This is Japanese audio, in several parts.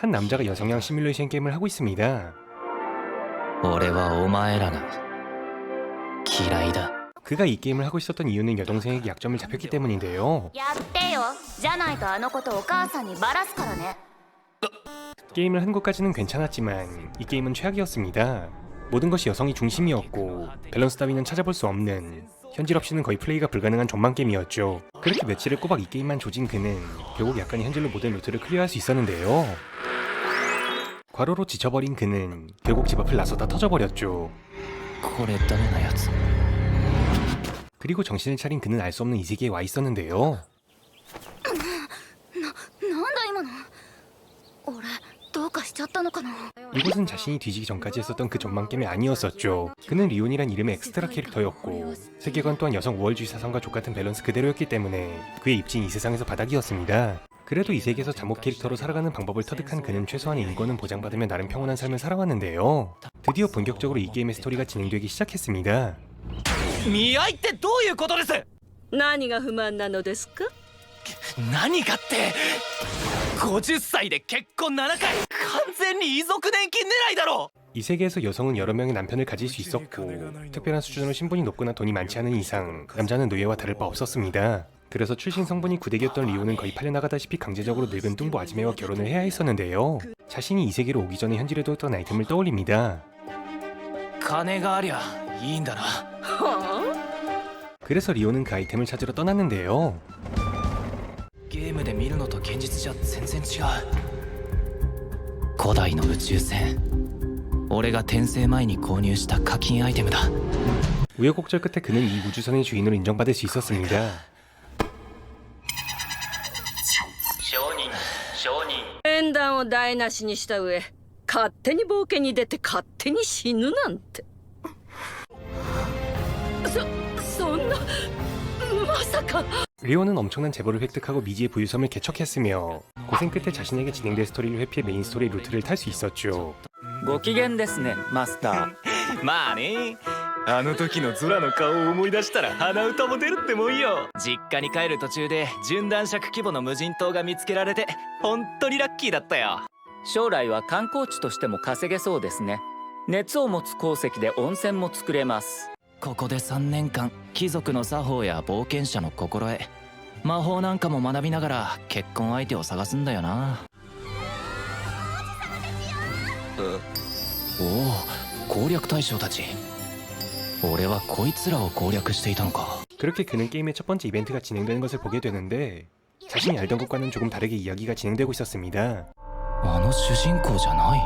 한 남자가 여성향 시뮬레이션 게임을 하고 있습니다. 俺はお前らが嫌いだ。 그가 이 게임을 하고 있었던 이유는 여동생에게 약점을 잡혔기 때문인데요. やってよ。じゃないとあのことお母さんにバラすからね。 게임을 한 것까지는 괜찮았지만 이 게임은 최악이었습니다. 모든 것이 여성이 중심이었고 밸런스 따위는 찾아볼 수 없는, 현질 없이는 거의 플레이가 불가능한 존망 게임이었죠. 그렇게 며칠을 꼬박 이 게임만 조진 그는 결국 약간의 현질로 모든 루트를 클리어할 수 있었는데요. 과로로 지쳐버린 그는 결국 집 앞을 나서다 터져버렸죠. これダメなやつ。 그리고 정신을 차린 그는 알 수 없는 이 세계에 와 있었는데요. なんだ今の。俺どうかしちゃったのかな。 이곳은 자신이 뒤지기 전까지 했었던 그 전망 게임이 아니었었죠. 그는 리온이란 이름의 엑스트라 캐릭터였고 세계관 또한 여성 우월주의 사상과 족같은 밸런스 그대로였기 때문에 그의 입지는 이 세상에서 바닥이었습니다. 그래도 이 세계에서 잠옷 캐릭터로 살아가는 방법을 터득한 그는 최소한의 인권은 보장받으며 나름 평온한 삶을 살아왔는데요. 드디어 본격적으로 이 게임의 스토리가 진행되기 시작했습니다. 見合いってどういうことです？何が不満なのですか？何かって50歳で結婚7回、完全に遺族年金狙いだろ。 이 세계에서 여성은 여러 명의 남편을 가질 수 있었고 특별한 수준으로 신분이 높거나 돈이 많지 않은 이상 남자는 노예와 다를 바 없었습니다. 그래서 출신 성분이 구대기였던 리오는 거의 팔려나가다시피 강제적으로 늙은 뚱보 아지매와 결혼을 해야 했었는데요. 자신이 이 세계로 오기 전에 현질에 두었던 아이템을 떠올립니다. 金がありゃいいんだな。 그래서 리오는 그 아이템을 찾으러 떠났는데요. ゲームで見るのと現実じゃ全然違う。古代の宇宙船、俺が転生前に購入した課金アイテムだ。 우여곡절 끝에 그는 이 우주선의 주인으로 인정받을 수 있었습니다. 承認。縁談を台無しにした上、勝手に冒険に出て勝手に死ぬなんて。そんな、まさか。 리오는 엄청난 재벌을 획득하고 미지의 부유섬을 개척했으며 고생 끝에 자신에게 진행될 스토리를 회피해 메인 스토리 루트를 탈 수 있었죠. ご機嫌ですね、マスター。まあね、あの時のゾラの顔を思い出したら鼻歌も出るってもんよ。実家に帰る途中で純男爵規模の無人島が見つけられて本当にラッキーだったよ。将来は観光地としても稼げそうですね。熱を持つ鉱石で温泉も作れます。ここで3年間貴族の作法や冒険者の心得、魔法なんかも学びながら結婚相手を探すんだよな。おお、攻略対象たち。俺はこいつらを攻略していたのか。 그렇게 그는 게임의 첫 번째 이벤트가 진행되는 것을 보게 되는데 자신이 알던 것과는 조금 다르게 이야기가 진행되고 있었습니다. あの主人公じゃない。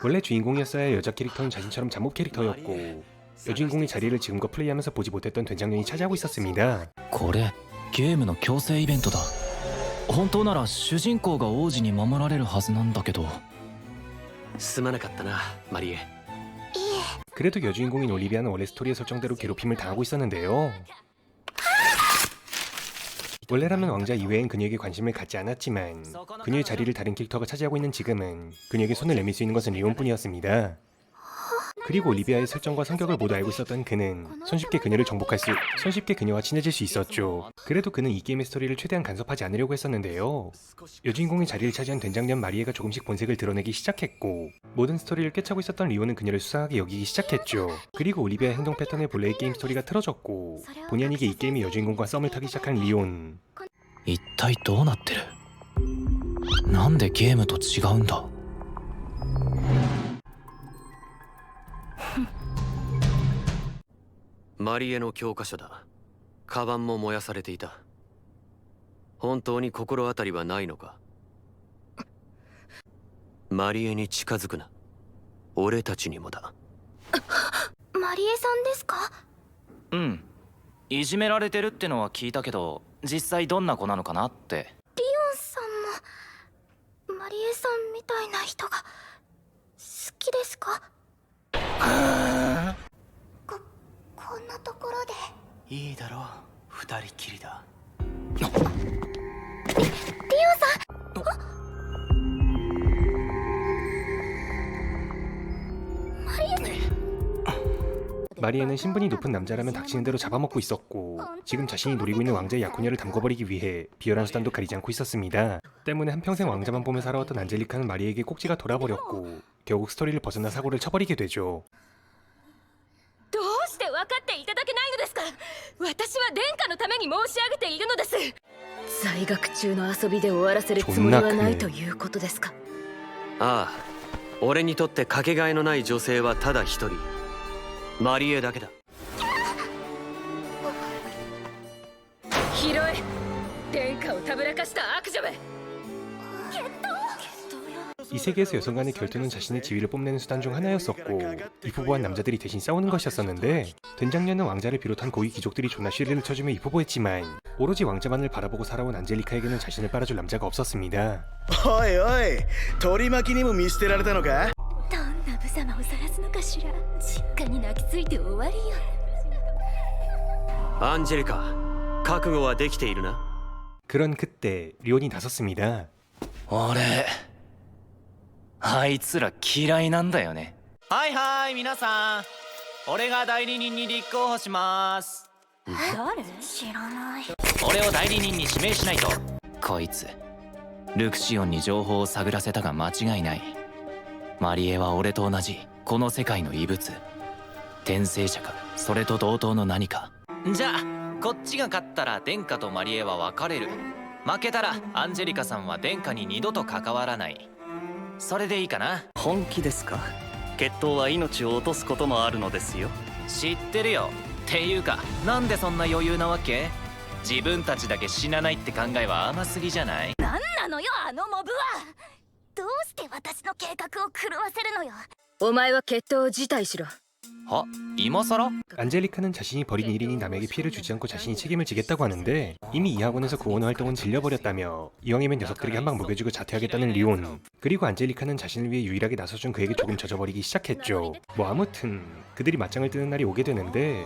원래 주인공이었어야 할 여자 캐릭터는 자신처럼 잠옷 캐릭터였고 여주인공의 자리를 지금껏 플레이하면서 보지 못했던 된장년이 차지하고 있었습니다. これゲームの強制イベントだ。本当なら主人公が王子に守られるはずなんだけど。すまなかったな、マリエ。 그래도 여주인공인 올리비아는 원래 스토리의 설정대로 괴롭힘을 당하고 있었는데요. 원래라면 왕자 이외엔 그녀에게 관심을 갖지 않았지만 그녀의 자리를 다른 캐릭터가 차지하고 있는 지금은 그녀에게 손을 내밀 수 있는 것은 리온뿐이었습니다. 그리고 올리비아의 설정과 성격을 모두 알고 있었던 그는 손쉽게 그녀와 친해질 수 있었죠. 그래도 그는 이 게임의 스토리를 최대한 간섭하지 않으려고 했었는데요. 여주인공의 자리를 차지한 된장년 마리에가 조금씩 본색을 드러내기 시작했고 모든 스토리를 꿰차고 있었던 리오는 그녀를 수상하게 여기기 시작했죠. 그리고 올리비아의 행동 패턴에 본래의 게임 스토리가 틀어졌고 본의 아니게 이 게임의 여주인공과 썸을 타기 시작한 리온. 一体どうなってる？なんでゲームと違うんだ？マリエの教科書だ。カバンも燃やされていた。本当に心当たりはないのか？マリエに近づくな。俺たちにもだ。マリエさんですか？うん。いじめられてるってのは聞いたけど、実際どんな子なのかなって。リオンさんもマリエさんみたいな人が好きですか？こんなところで。いいだろう、二人きりだ。リオンさん。マリエさん。 마리에는 신분이 높은 남자라면 닥치는 대로 잡아먹고 있었고 지금 자신이 노리고 있는 왕자의 약혼녀를 담궈버리기 위해 비열한 수단도 가리지 않고 있었습니다. 때문에 한평생 왕자만 보며 살아왔던 안젤리카는 마리에게 꼭지가 돌아버렸고 결국 스토리를 벗어나 사고를 쳐버리게 되죠. どうして分かっていただけないのですか。私は殿下のために申し上げているのです。在学中の遊びで終わらせるつもりはないということですか。ああ、俺にとってかけがえのない女性はただ一人、マリエだけだ。拾え、殿下をたぶらかした悪女め。 이 세계에서 여성 간의 결투는 자신의 지위를 뽐내는 수단 중 하나였었고 이프보한 남자들이 대신 싸우는 것이었었는데 된장녀는 왕자를 비롯한 고위 귀족들이 존나 시리를 쳐주며 이프보했지만 오로지 왕자만을 바라보고 살아온 안젤리카에게는 자신을 빨아줄 남자가 없었습니다. おいおい、取り巻きにも見捨てられたのか。どんな無様を晒すのかしら。実家に泣きついて終わりよ。アンジェリカ、覚悟はできているな。 그런 그때 리온이 나섰습니다. 俺あいつら嫌いなんだよね。はいはい皆さん、俺が代理人に立候補します。誰？知らない。俺を代理人に指名しないと。こいつルクシオンに情報を探らせたが間違いない。マリエは俺と同じこの世界の異物、転生者かそれと同等の何か。じゃあこっちが勝ったら殿下とマリエは別れる。負けたらアンジェリカさんは殿下に二度と関わらない。それでいいかな。本気ですか。決闘は命を落とすこともあるのですよ。知ってるよ。っていうかなんでそんな余裕なわけ。自分たちだけ死なないって考えは甘すぎじゃない。なんなのよあのモブは。どうして私の計画を狂わせるのよ。お前は決闘を辞退しろ。は？今更？ 안젤리카는 자신이 벌인 일이니 남에게 피해를 주지 않고 자신이 책임을 지겠다고 하는데 이미 이 학원에서 구원 활동은 질려버렸다며 이왕이면 녀석들에게 한방 먹여주고 자퇴하겠다는 리온. 그리고 안젤리카는 자신을 위해 유일하게 나서준 그에게 조금 젖어버리기 시작했죠. 뭐 아무튼 그들이 맞짱을 뜨는 날이 오게 되는데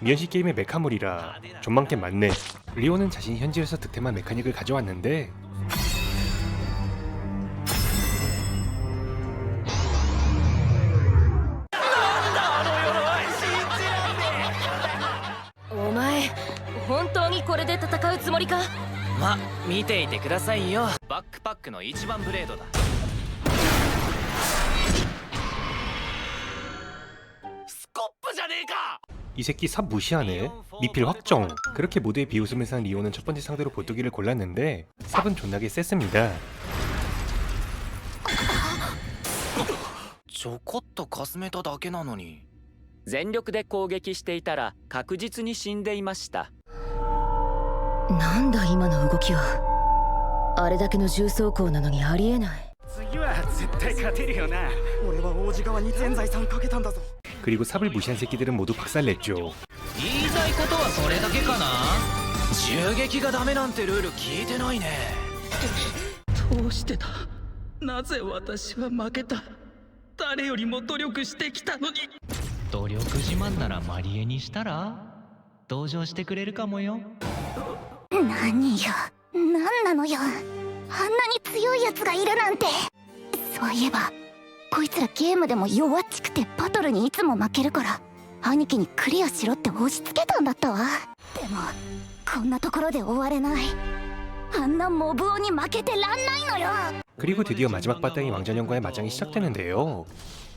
미연씨 게임의 메카물이라 존망게 많네. 리온은 자신이 현지에서 득템한 메카닉을 가져왔는데お前本当にこれで戦うつもりか。ま、見ていてくださいよ。バックパックの一番ブレードだ。スコップじゃねえか。 이 새끼 삽 무시하네. 미필 확정. 그렇게 모두의 비웃음을 산 리오는 첫 번째 상대로 보뚜기를 골랐는데 삽은 존나게 셌습니다. ちょこっとかすめただけなのに。全力で攻撃していたら確実に死んでいました。なんだ今の動きは。あれだけの重装甲なのにありえない。次は絶対勝てるよな。俺は王子側に全財産かけたんだぞ。 그리고 삽을 무시한 새끼들은 모두 박살냈죠. 言いたいことはそれだけかな。銃撃がダメなんてルール聞いてないね。どうしてだ。なぜ私は負けた。誰よりも努力してきたのに。努力自慢ならマリエにしたら同情してくれるかもよ。何よ、何なのよ。あんなに強いやつがいるなんて。そういえばこいつらゲームでも弱っちくてバトルにいつも負けるから兄貴にクリアしろって押し付けたんだったわ。でもこんなところで終われない。あんなモブオに負けてらんないのよ。 그리고 드디어 마지막 바닥인 왕자년과의 맞짱이 시작되는데요.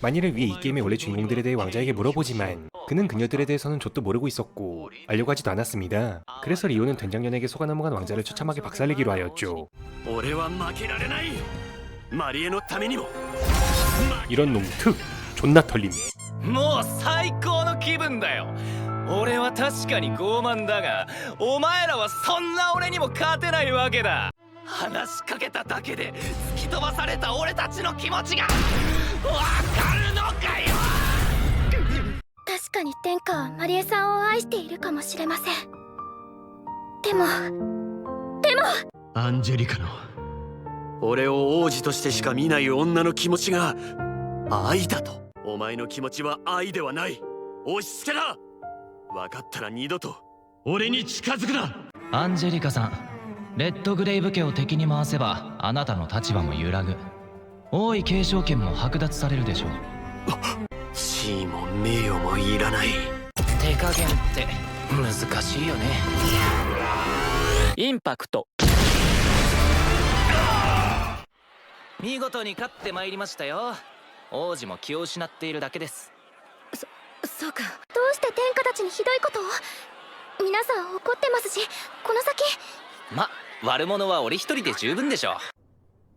만일을 위해 이 게임의 원래 주인공들에 대해 왕자에게 물어보지만 그는 그녀들에 대해서는 좆도 모르고 있었고 알려고 하지도 않았습니다. 그래서 리오는 된장년에게 속아 넘어간 왕자를 처참하게 박살내기로 하였죠. 이런 놈 특! 존나 털림. もう最高の気分だよ。俺は確かに傲慢だが、お前らはそんな俺にも勝てないわけだ。話しかけただけで突き飛ばされた俺たちの気持ちがわかるのかよ。確かに殿下はマリエさんを愛しているかもしれません。でもアンジェリカの俺を王子としてしか見ない女の気持ちが愛だと。お前の気持ちは愛ではない。押し付けだ。分かったら二度と俺に近づくな。アンジェリカさん、レッドグレイブ家を敵に回せばあなたの立場も揺らぐ。王位継承権も剥奪されるでしょう。地位も名誉もいらない。手加減って難しいよね。インパクト。見事に勝ってまいりましたよ。王子も気を失っているだけです。そうか。どうして天下たちにひどいことを。皆さん怒ってますし、この先。ま、悪者は俺一人で十分でしょう。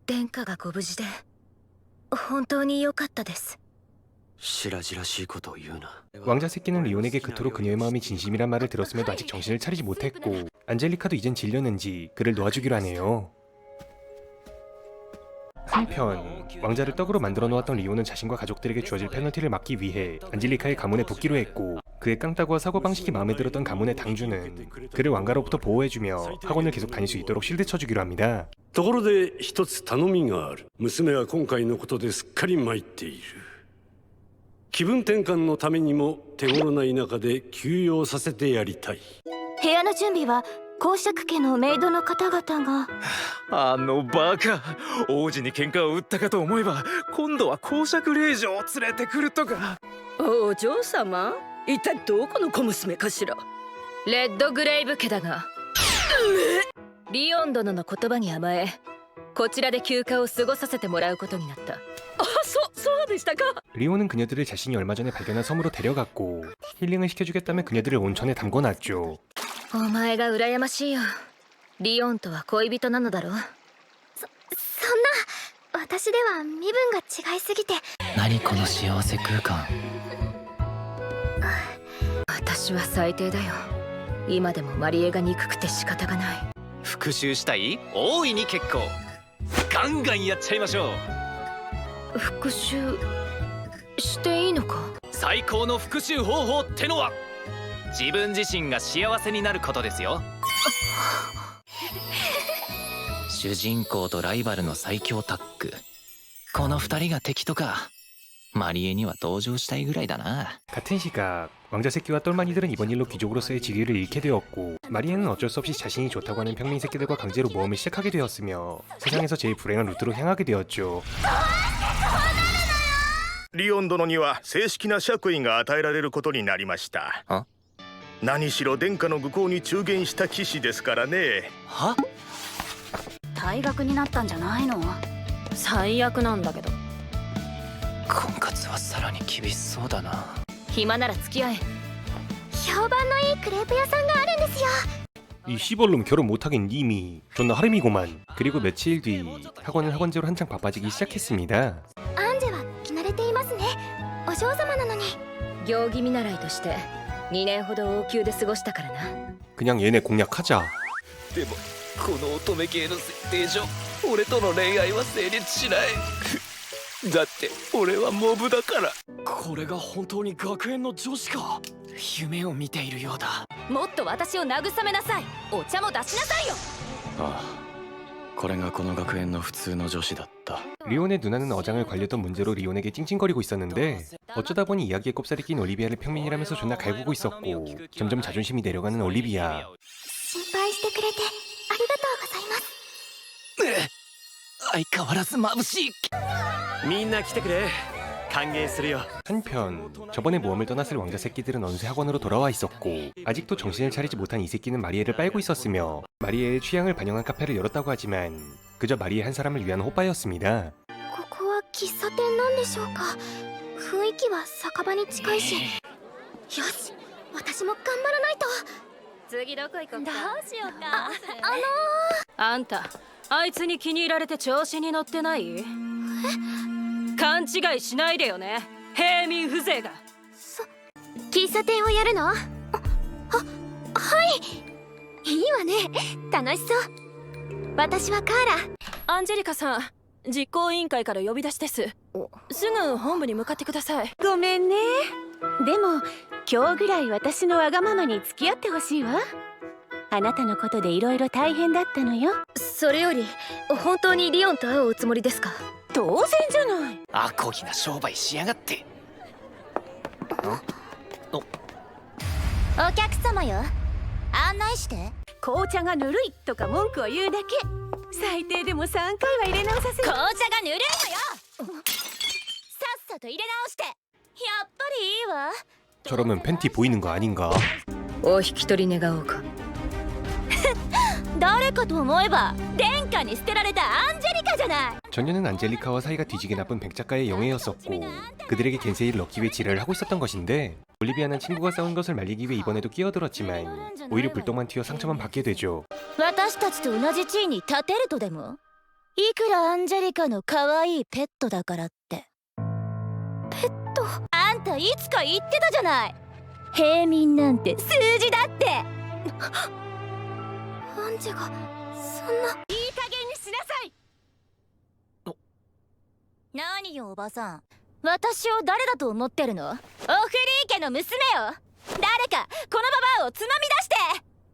殿下がご無事で本当に良かったです。白々しいことを言うな。 왕자 새끼는 리온에게 그토록 그녀의 마음이 진심이란 말을 들었음에도 아직 정신을 차리지 못했고 안젤리카도 이젠 질렸는지 그를 놓아주기로 하네요. 한편 왕자를 떡으로 만들어 놓았던 리온은 자신과 가족들에게 주어질 페널티를 막기 위해 안젤리카의 가문에 돕기로 했고 그의 깡따구와 사고방식이 마음에 들었던 가문의 당주는 그를 왕가로부터 보호해주며 학원을 계속 다닐 수 있도록 실드 쳐주기로 합니다. ところで一つ頼みがある。娘は今回のことですっかり参っている。気分転換のためにも手頃な田舎で休養させてやりたい。部屋の準備は公爵家のメイドの方々が。あのバカ、王子に喧嘩を売ったかと思えば今度は公爵令嬢を連れてくるとか。お嬢様、一体どこの小娘かしら。レッドグレイブ家だがリオン殿の言葉に甘えこちらで休暇を過ごさせてもらうことになった。あ、そうでしたか。 리온은 그녀들을 자신이 얼마 전에 발견한 섬으로 데려갔고 힐링을 시켜주겠다며 그녀들을 온천에 담궈놨죠. お前が羨ましいよ。リオンとは恋人なのだろう。そんな。私では身分が違いすぎて。何この幸せ空間。私は最低だよ。今でもマリエが憎くて仕方がない。復讐したい？大いに結構。ガンガンやっちゃいましょう。復讐していいのか。最高の復讐方法ってのは自分自身が幸せになることですよ。主人公とライバルの最強タッグ、この二人が敵とか。マリエには登場したいぐらいだな。 같은 시각 왕자 새끼와 똘마니들은 이번 일로 귀족으로서의 직위를 잃게 되었고 마리에는 어쩔 수 없이 자신이 좋다고 하는 평민 새끼들과 강제로 모험을 시작하게 되었으며 세상에서 제일 불행한 루트로 향하게 되었죠. リオン殿には正式な爵位が与えられることになりました。何しろ殿下の愚行に中言した騎士ですからね。は？退学になったんじゃないの？最悪なんだけど。婚活はさらに厳しそうだな。暇なら付き合え。評判のいいクレープ屋さんがあるんですよ。 이 시벌놈 결혼 못하긴 님이 존나 하렘이고만. 그리고 며칠 뒤 학원은 학원제로 한창 바빠지기 시작했습니다. アンジェは着慣れていますね。お嬢様なのに。行儀見習いとして2年ほど王宮で過ごしたからな。 그냥 얘네 공략하자. でもこの乙女系の設定上俺との恋愛は成立しない。だって俺はモブだから。これが本当に学園の女子か。夢を見ているようだ。もっと私を慰めなさい。お茶も出しなさいよ。ああ、これがこの学園の普通の女子だった。 리온의 누나는 어장을 관렸던 문제로 리온에게 찡찡거리고 있었는데 어쩌다 보니 이야기에 꼽살이 낀 올리비아를 평민이라면서 존나 갈구고 있었고 점점 자존심이 내려가는 올리비아. 心配してくれてありがとうございます。相変わらず眩しい。みんな来てくれ。歓迎するよ。 한편 저번에 모험을 떠났을 왕자 새끼들은 어느새 학원으로 돌아와 있었고 아직도 정신을 차리지 못한 이 새끼는 마리에를 빨고 있었으며 마리에의 취향을 반영한 카페를 열었다고 하지만 그저 마리에 한 사람을 위한 호빠였습니다. ここは喫茶店なんでしょうか。雰囲気は酒場に近いし。よし、私も頑張らないと。次どこ行こうか。どうしようか。あんたあいつに気に入られて調子に乗ってない？勘違いしないでよね、平民風情が。喫茶店をやるの？はい。いいわね。楽しそう。私はカーラ。アンジェリカさん、実行委員会から呼び出しです。すぐ本部に向かってください。ごめんね。でも今日ぐらい私のわがままに付き合ってほしいわ。あなたのことでいろいろ大変だったのよ。それより本当にリオンと会うおつもりですか？当然じゃない。アコギな商売しやがって。お客様よ、案内して。紅茶がぬるいとか文句を言うだけ。最低でも3回は入れ直させる。紅茶がぬるいのよ。さっさと入れ直して。やっぱりいいわ。 저러면 팬티 보이는 거 아닌가? お引き取り願おうか。誰かと思えば殿下に捨てられたアンジェリカじゃない。 전녀는 안젤리카와 사이가 뒤지게 나쁜 백 작가의 영예였었고 그들에게 겐세이를 얻기 위해 지랄을 하고 있었던 것인데 올리비아는 친구가 싸운 것을 말리기 위해 이번에도 끼어들었지만 오히려 불똥만 튀어 상처만 받게 되죠. 私たちと同じ地位に立てるとでも？いくらアンジェリカの可愛いペットだからって。ペット？あんたいつか言ってたじゃない。平民なんて数字だって。アンジェがそんな。いい加減にしなさい。何よおばさん、私を誰だと思ってるの？オフリー家の娘よ。誰かこのババアをつまみ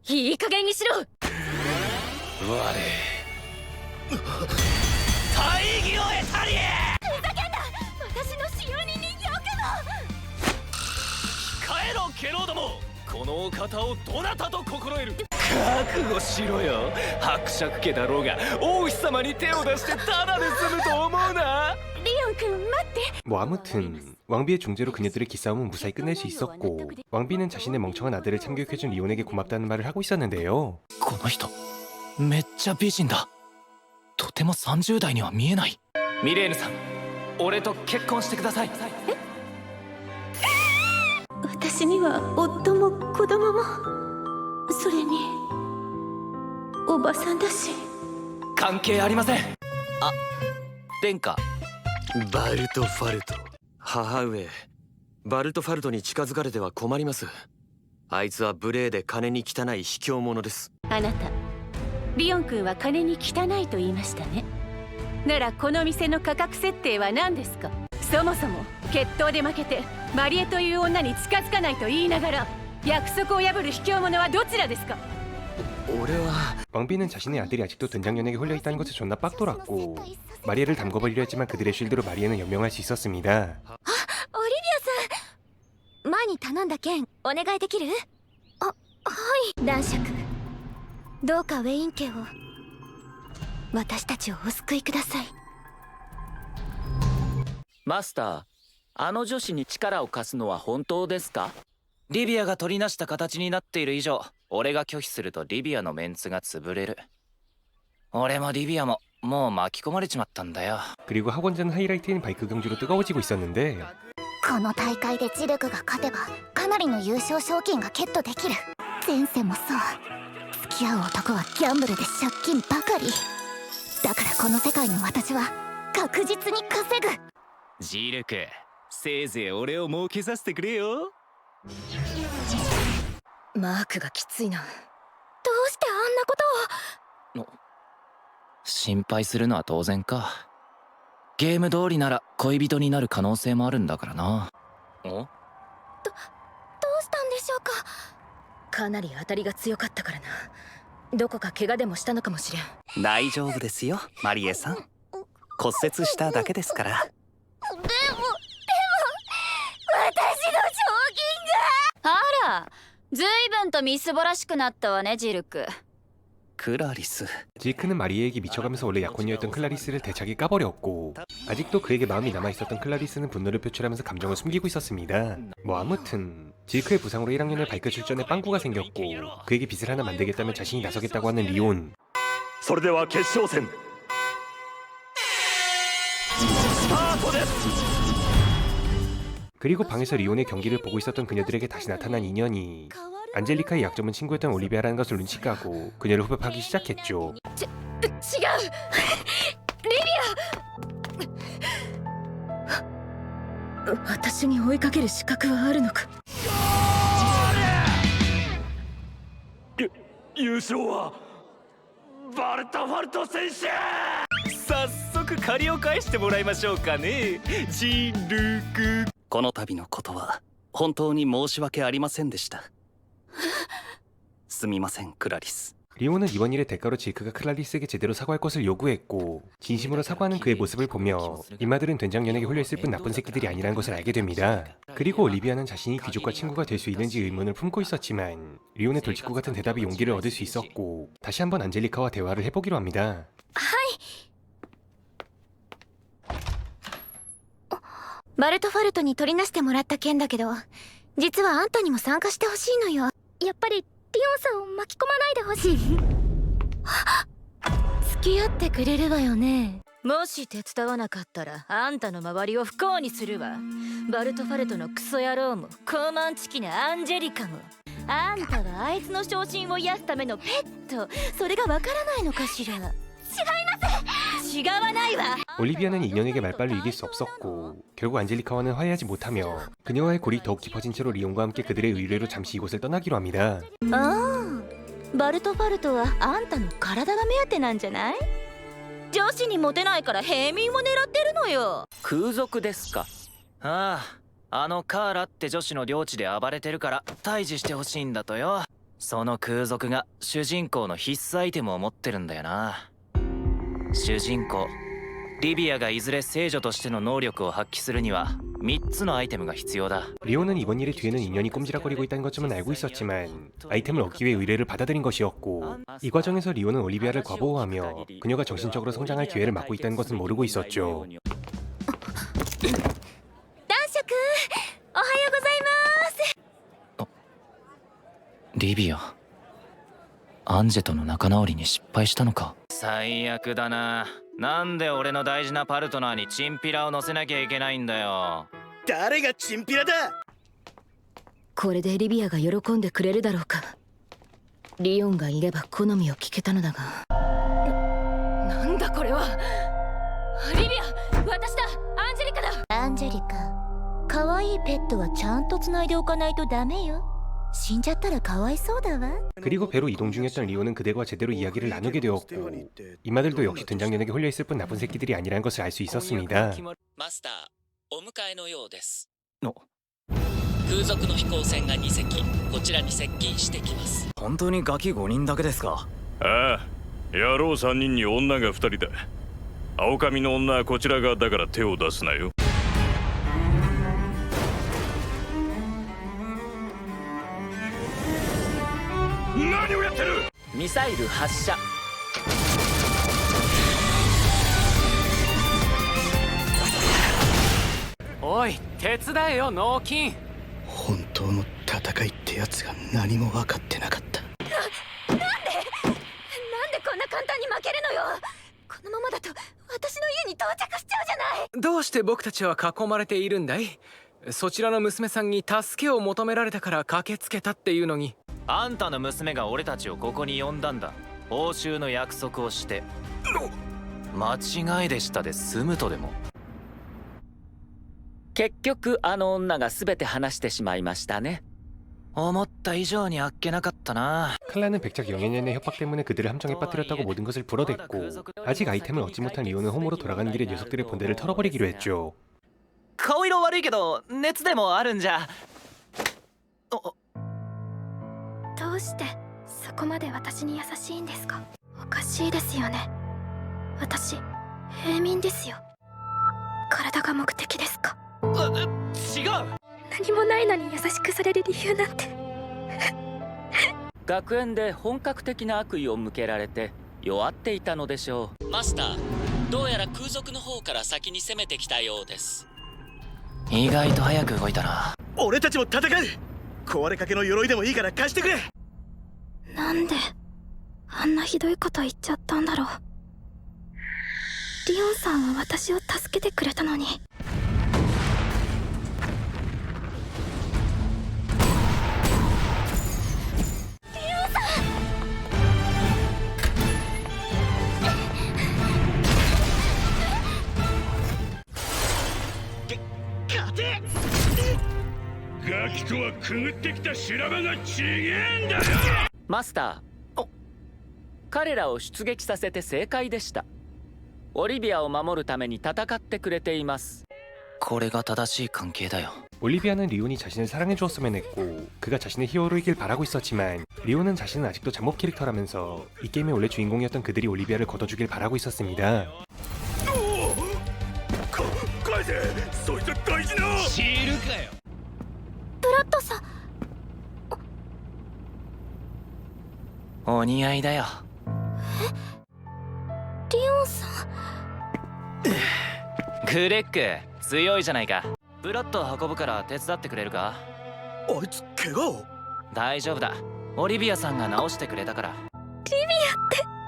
出して。いい加減にしろ。大義を得たり。ふざけんな。私の使用人によくも。控えろケロども。このお方をどなたと心得る。覚悟しろよ。伯爵家だろうが王妃様に手を出してただで済むと思うな。 리온君待って。 뭐 아무튼 왕비의 중재로 그녀들의 기싸움은 무사히 끝낼 수 있었고 왕비는 자신의 멍청한 아들을 참교육해준 리온에게 고맙다는 말을 하고 있었는데요. この人めっちゃ美人だ。とても30代には見えない。ミレーヌさん、俺と結婚してください。私には夫も子供も、それにおばさんだし。関係ありません。あ、殿下。バルトファルト、母上、バルトファルトに近づかれては困ります。あいつは無礼で金に汚い卑怯者です。あなた、リオン君は金に汚いと言いましたね。ならこの店の価格設定は何ですか？そもそも決闘で負けてマリエという女に近づかないと言いながら約束を破る卑怯者はどちらですか？ 왕비는 자신의 아들이 아직도 된장연에게 홀려있다는 것에 존나 빡돌았고 마리에를 담궈버리려 했지만 그들의 쉴드로 마리에는 연명할 수 있었습니다. あ、オリビアさん、前に頼んだ件お願いできる？あ、はい。男爵、どうかウェイン家を、私たちをお救いください。マスター、あの女子に力を貸すのは本当ですか？リビアが取りなした形になっている以上、俺が拒否するとリビアのメンツが潰れる。俺もリビアももう巻き込まれちまったんだよ。 그리고 학원전 하이라이트인 바이크 경주로 뜨거워지고 있었는데 この大会でジルクが勝てばかなりの優勝賞金がゲットできる。前世もそう。付き合う男はギャンブルで借金ばかり。だからこの世界の私は確実に稼ぐ。ジルク、せいぜい俺を儲けさせてくれよ。マークがきついな。どうしてあんなことを。心配するのは当然か。ゲーム通りなら恋人になる可能性もあるんだからな。どうしたんでしょうか。かなり当たりが強かったからな。どこか怪我でもしたのかもしれん。大丈夫ですよマリエさん、骨折しただけですから。でも私の賞金が。あら、ずいぶんとみすぼらしくなったわねジルク。クラリス。 지크는 마리에게 미쳐가면서 원래 약혼녀였던 클라리스를 대차게 까버렸고 아직도 그에게 마음이 남아있었던 클라리스는 분노를 표출하면서 감정을 숨기고 있었습니다. 뭐 아무튼 지크의 부상으로 1학년을 바이크 출전에 빵꾸가 생겼고 그에게 빚을 하나 만들겠다며 자신이 나서겠다고 하는 리온. それでは決勝戦スタートです。 그리고 방에서 리온의 경기를 보고 있었던 그녀들에게 다시 나타난 인연이 안젤리카의 약점은 친구였던 올리비아라는 것을 눈치까고 그녀를 후벼파기 시작했죠. 違うリビア。私に追いかける資格はあるのか。優勝はバルトファルト選手。早速借りを返してもらいましょうかね、ジルク。この度のことは本当に申し訳ありませんでした。すみませんクラリス。 리온은 이번 일의 대가로 지크가 클라리스에게 제대로 사과할 것을 요구했고 진심으로 사과하는 그의 모습을 보며 이마들은 된장연에게 홀려있을 뿐 나쁜 새끼들이 아니라는 것을 알게 됩니다. 그리고 올리비아는 자신이 귀족과 친구가 될 수 있는지 의문을 품고 있었지만 리온의 돌직구 같은 대답이 용기를 얻을 수 있었고 다시 한번 안젤리카와 대화를 해보기로 합니다. バルトファルトに取りなしてもらった件だけど、実はあんたにも参加してほしいのよ。やっぱりリオンさんを巻き込まないでほしい。付き合ってくれるわよね。もし手伝わなかったらあんたの周りを不幸にするわ。バルトファルトのクソ野郎も高慢チキなアンジェリカも。あんたはあいつの昇進を癒すためのペット。それがわからないのかしら。違います違わないわ。 올리비아는 인연에게 말빨로 이길 수 없었고 결국 안젤리카와는 화해하지 못하며 그녀와의 골이 더욱 깊어진 채로 리온과 함께 그들의 의뢰로 잠시 이곳을 떠나기로 합니다. ああ、バルトファルトはあんたの体が目当てなんじゃない？女子にモテないから平民を狙ってるのよ。空賊ですか。ああ、あのカーラって女子の領地で暴れてるから退治してほしいんだとよ。その空賊が主人公の必須アイテムを持ってるんだよな。主人公リビアがいずれ聖女としての能力を発揮するには3つのアイテムが必要だ。 리온은 이번 일의 뒤에는 인연이 꼼지락거리고 있다는 것쯤은 알고 있었지만 아이템을 얻기 위해 의뢰를 받아들인 것이었고 이 과정에서 리온은 올리비아를 과보호하며 그녀가 정신적으로 성장할 기회를 막고 있다는 것은 모르고 있었죠. 男爵おはようございます。リビア、アンジェとの仲直りに失敗したのか。最悪だな。なんで俺の大事なパルトナーにチンピラを乗せなきゃいけないんだよ。誰がチンピラだ。これでリビアが喜んでくれるだろうか。リオンがいれば好みを聞けたのだが。なんだこれは。リビア、私だ。アンジェリカだ。アンジェリカ、可愛いペットはちゃんと繋いでおかないとダメよ。死んじゃったらかわいそうだわ。 그리고 배로 이동 중이었던 리온은 그들과 제대로 이야기를 나누게 되었고 이마들도 역시 등장연에게 홀려있을 뿐 나쁜 새끼들이 아니라는 것을 알 수 있었습니다. マスター、お迎えのようです。空賊の飛行船が2隻こちらに接近してきます。本当にガキ5人だけですか。ああ、野郎3人に女が2人だ。青髪の女はこちら側だから手を出すなよ。何をやってる。ミサイル発射。おい、手伝えよ脳筋。本当の戦いってやつが何も分かってなかった。なんでこんな簡単に負けるのよ。このままだと私の家に到着しちゃうじゃない。どうして僕たちは囲まれているんだい。そちらの娘さんに助けを求められたから駆けつけたっていうのに。あんたの娘が俺たちをここに呼んだんだ。報酬の約束をして。間違いでしたで済むとでも。結局あの女が全て話してしまいましたね。思った以上にあっけなかったな。 칼라는 백작 영예년의 협박 때문에 그들을 함정에 빠뜨렸다고 모든 것을 불어댔고 아직 아이템을 얻지 못한 리온은 홈으로 돌아가는 길에 녀석들의 본대를 털어버리기로 했죠. 顔色悪いけど熱でもあるんじゃ。どうしてそこまで私に優しいんですか。おかしいですよね。私平民ですよ。体が目的ですか。違う。何もないのに優しくされる理由なんて。学園で本格的な悪意を向けられて弱っていたのでしょう。マスター、どうやら空賊の方から先に攻めてきたようです。意外と早く動いたな。俺たちも戦う。壊れかけの鎧でもいいから貸してくれ。なんであんなひどいこと言っちゃったんだろう。リオンさんは私を助けてくれたのに。ガキとはくぐってきた修羅場がちげえんだよ。マスター、彼らを出撃させて正解でした。オリビアを守るために戦ってくれています。これが正しい関係だよ。 올리비아는 리온이 자신을 사랑해주었으면 했고 그가 자신의 히어로이길 바라고 있었지만 리온은 자신은 아직도 잠복 캐릭터라면서 이 게임의 원래 주인공이었던 그들이 올리비아를 걷어주길 바라고 있었습니다. 返せ、そいつ大事なシールかよ。ブラッドさん。お似合いだよ。リオンさん。グレッグ強いじゃないか。ブラッド運ぶから手伝ってくれるか。あいつ怪我を？大丈夫だ。オリビアさんが治してくれたから。リビア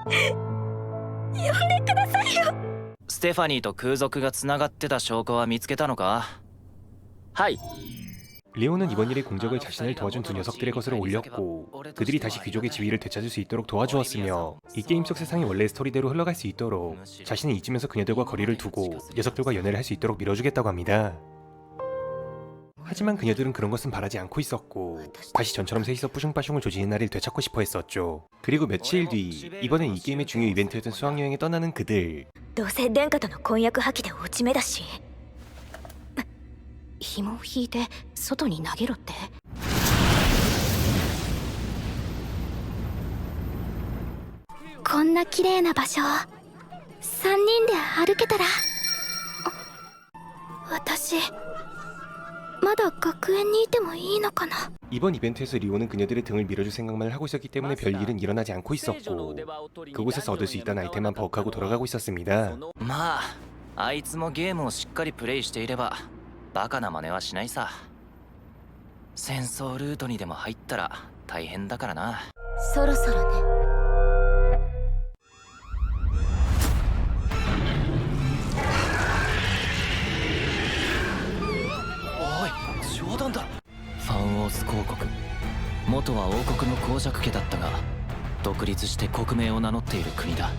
って呼んでくださいよ。ステファニーと空賊がつながってた証拠は見つけたのか？はい。 리오는 이번 일의 공적을 자신을 도와준 두 녀석들의 것으로 올렸고 그들이 다시 귀족의 지위를 되찾을 수 있도록 도와주었으며 이 게임 속 세상이 원래의 스토리대로 흘러갈 수 있도록 자신은 잊으면서 그녀들과 거리를 두고 녀석들과 연애를 할 수 있도록 밀어주겠다고 합니다. 하지만 그녀들은 그런 것은 바라지 않고 있었고 다시 전처럼 셋이서 뿌숑빠숑을 조지는 날을 되찾고 싶어 했었죠. 그리고 며칠 뒤 이번엔 이 게임의 중요 이벤트였던 수학여행에 떠나는 그들. どうせ殿下との婚約破棄で落ち目だし、紐を引いて外に投げろって。こんな綺麗な場所3人で歩けたら。私まだ学園にいてもいいのかな。 이번 이벤트에서 리오는 그녀들의 등을 밀어줄 생각만 하고 있었기 때문에 별일은 일어나지 않고 있었고 그곳에서 얻을 수 있던 아이템만 버벅하고 돌아가고 있었습니다. まああいつもゲームをしっかりプレイしていればバカな真似はしないさ。戦争ルートにでも入ったら大変だからな。そろそろね。おい、冗談だ。ファンオース公国、元は王国の公爵家だったが独立して国名を名乗っている国だ。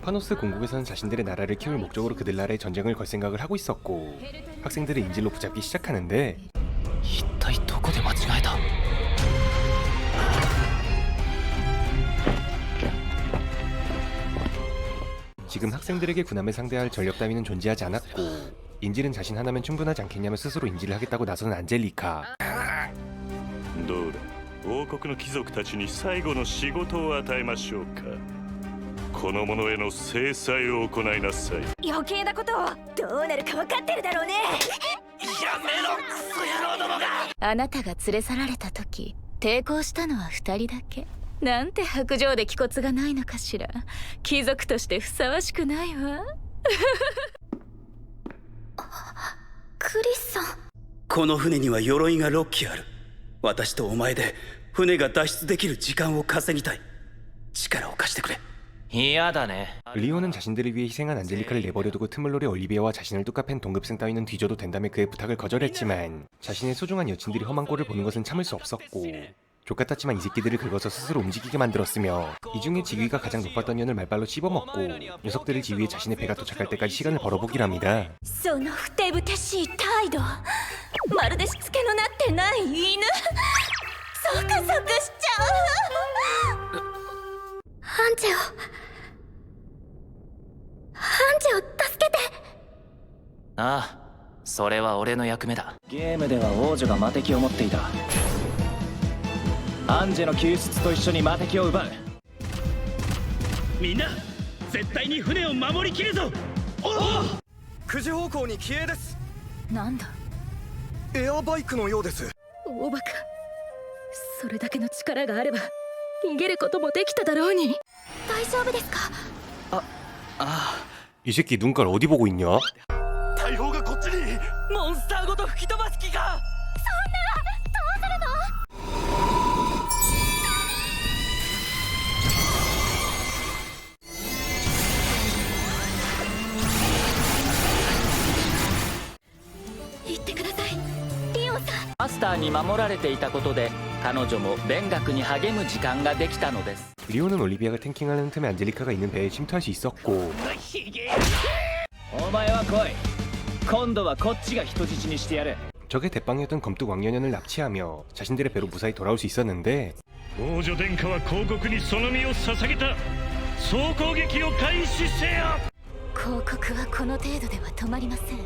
파노스 공국에서는 자신들의 나라를 키울 목적으로 그들 나라에 전쟁을 걸 생각을 하고 있었고 학생들을 인질로 붙잡기 시작하는데 이따이 도코데 마치가에다. 지금 학생들에게 군함을 상대할 전력 따위는 존재하지 않았고 인질은 자신 하나면 충분하지 않겠냐며 스스로 인질을 하겠다고 나서는 안젤리카. どうだ、王国の貴族たちに最後の仕事を与えましょうか。この者への制裁を行いなさい。余計なことをどうなるか分かってるだろうね。やめろクソ野郎どもが。あなたが連れ去られた時抵抗したのは2人だけ。なんて薄情で気骨がないのかしら。貴族としてふさわしくないわ。クリスさん。この船には鎧が6機ある。私とお前で船が脱出できる時間を稼ぎたい。力を貸してくれ。 嫌だね。 리오는 자신들을 위해 희생한 안젤리카를 내버려두고 틈을 노려 올리비아와 자신을 뚝까팬 동급생 따위는 뒤져도 된다며 그의 부탁을 거절했지만 자신의 소중한 여친들이 험한 꼴을 보는 것은 참을 수 없었고 족같았지만 이 새끼들을 긁어서 스스로 움직이게 만들었으며 이 중에 지위가 가장 높았던 년을 말발로 씹어먹고 녀석들을 지위에 자신의 배가 도착할 때까지 시간을 벌어보기랍니다. そのふてぶてしい態度、まるでしつけのなってない犬。ゾクゾクしちゃう。ハンジェを助けて。ああ、それは俺の役目だ。ゲームでは王女が魔敵を持っていた。アンジェの救出と一緒に魔敵を奪う。みんな絶対に船を守りきるぞ。おお、9時方向に機影です。なんだ、エアバイクのようです。大バカ。それだけの力があれば逃げることもできただろうに。大丈夫ですか。이 새끼 눈깔 어디 보고 있냐? 大砲がこっちに。モンスターごと吹き飛ばす気か。言ってください、リオンさん。マスターに守られていたことで彼女も勉学に励む時間ができたのです。 리오는 올리비아가 탱킹하는 틈에 안젤리카가 있는 배에 침투할 수 있었고 お前は来い。今度はこっちが人質にしてやる。 적의 대빵이었던 검뚝 왕년을 납치하며 자신들의 배로 무사히 돌아올 수 있었는데 王女殿下は公国にその身を捧げた。総攻撃を開始せよ。広告はこの程度では止まりません。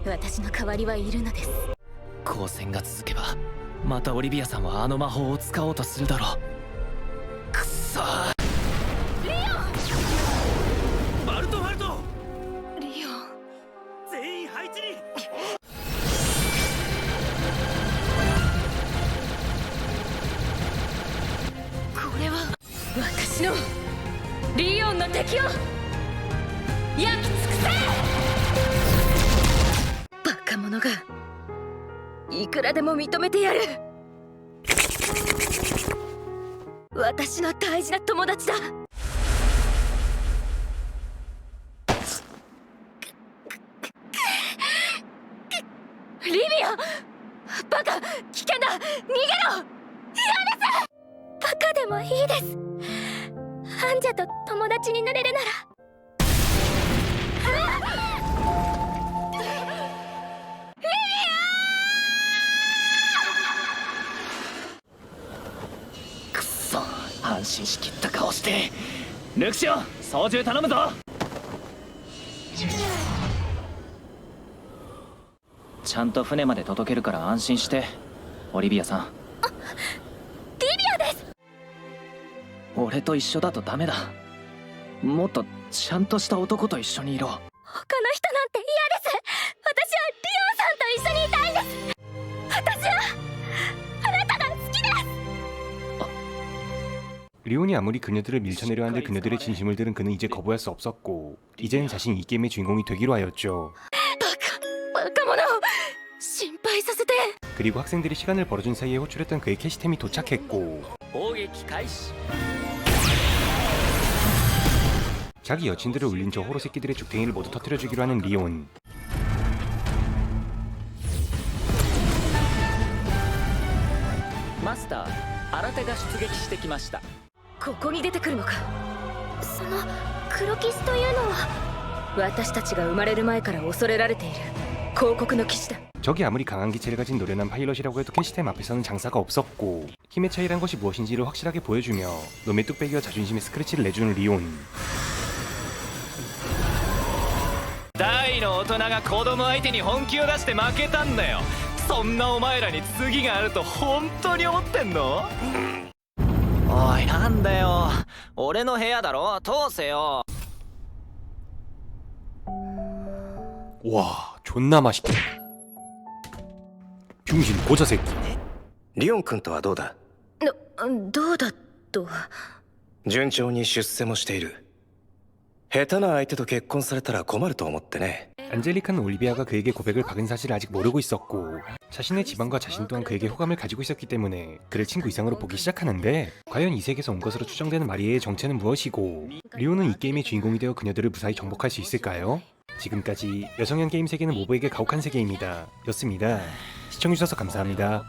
私の代わりはいるのです。交戦が続けばまたオリビアさんはあの魔法を使おうとするだろう。くっそー。リオン。バルトファルト。リオン。全員配置に。これは私のリオンの敵を焼き尽くせ。バカ者がいくらでも認めてやる。私の大事な友達だ。リビア、バカ、危険だ、逃げろ。嫌です。バカでもいいです。アンジャと友達になれるなら。くっそ、安心しきった顔して。ルクシオ、操縦頼むぞ。ちゃんと船まで届けるから安心して、オリビアさん。リビアです。俺と一緒だとダメだ。もっとちゃんとした男と一緒にいろ。他の人なんて嫌です。私はリオンさんと一緒にいたいんです。私はあなたが好きです。 리온이 아무리 그녀들을 밀쳐내려 하는데 그녀들의 진심을 들은 그는 이제 거부할 수 없었고 이제는 자신이 이 게임의 주인공이 되기로 하였죠. バカ者、心配させて。 그리고 학생들이 시간을 벌어준 사이에 호출했던 그의 캐시템이 도착했고 砲撃開始。 자기 여친들을 울린 저 호로 새끼들의 죽탱이를 모두 터뜨려주기로 하는 리온. マスター、新手が出撃してきました。ここに出てくるのか。その黒騎士というのは私たちが生まれる前から恐れられている広告の騎士だ。 적이 아무리 강한 기체를 가진 노련한 파일럿이라고 해도 캐시템 앞에서는 장사가 없었고 힘의 차이란 것이 무엇인지를 확실하게 보여주며 놈의 뚝배기와 자존심에 스크래치를 내주는 리온. 大の大人が子供相手に本気を出して負けたんだよ。そんなお前らに次があると本当に思ってんの？おい、なんだよ。俺の部屋だろ。通せよ。 와, 존나 맛있다. 병신 고자 새끼. リオン君とはどうだ？どうだと。順調に出世もしている。下手な相手と結婚されたら困ると思ってね。 안젤리카는 올리비아가 그에게 고백을 박은 사실을 아직 모르고 있었고 자신의 집안과 자신 또한 그에게 호감을 가지고 있었기 때문에 그를 친구 이상으로 보기 시작하는데 과연 이 세계에서 온 것으로 추정되는 마리에의 정체는 무엇이고 리오는 이 게임의 주인공이 되어 그녀들을 무사히 정복할 수 있을까요? 지금까지 여성형 게임 세계는 모브에게 가혹한 세계입니다. 였습니다. 시청해주셔서 감사합니다.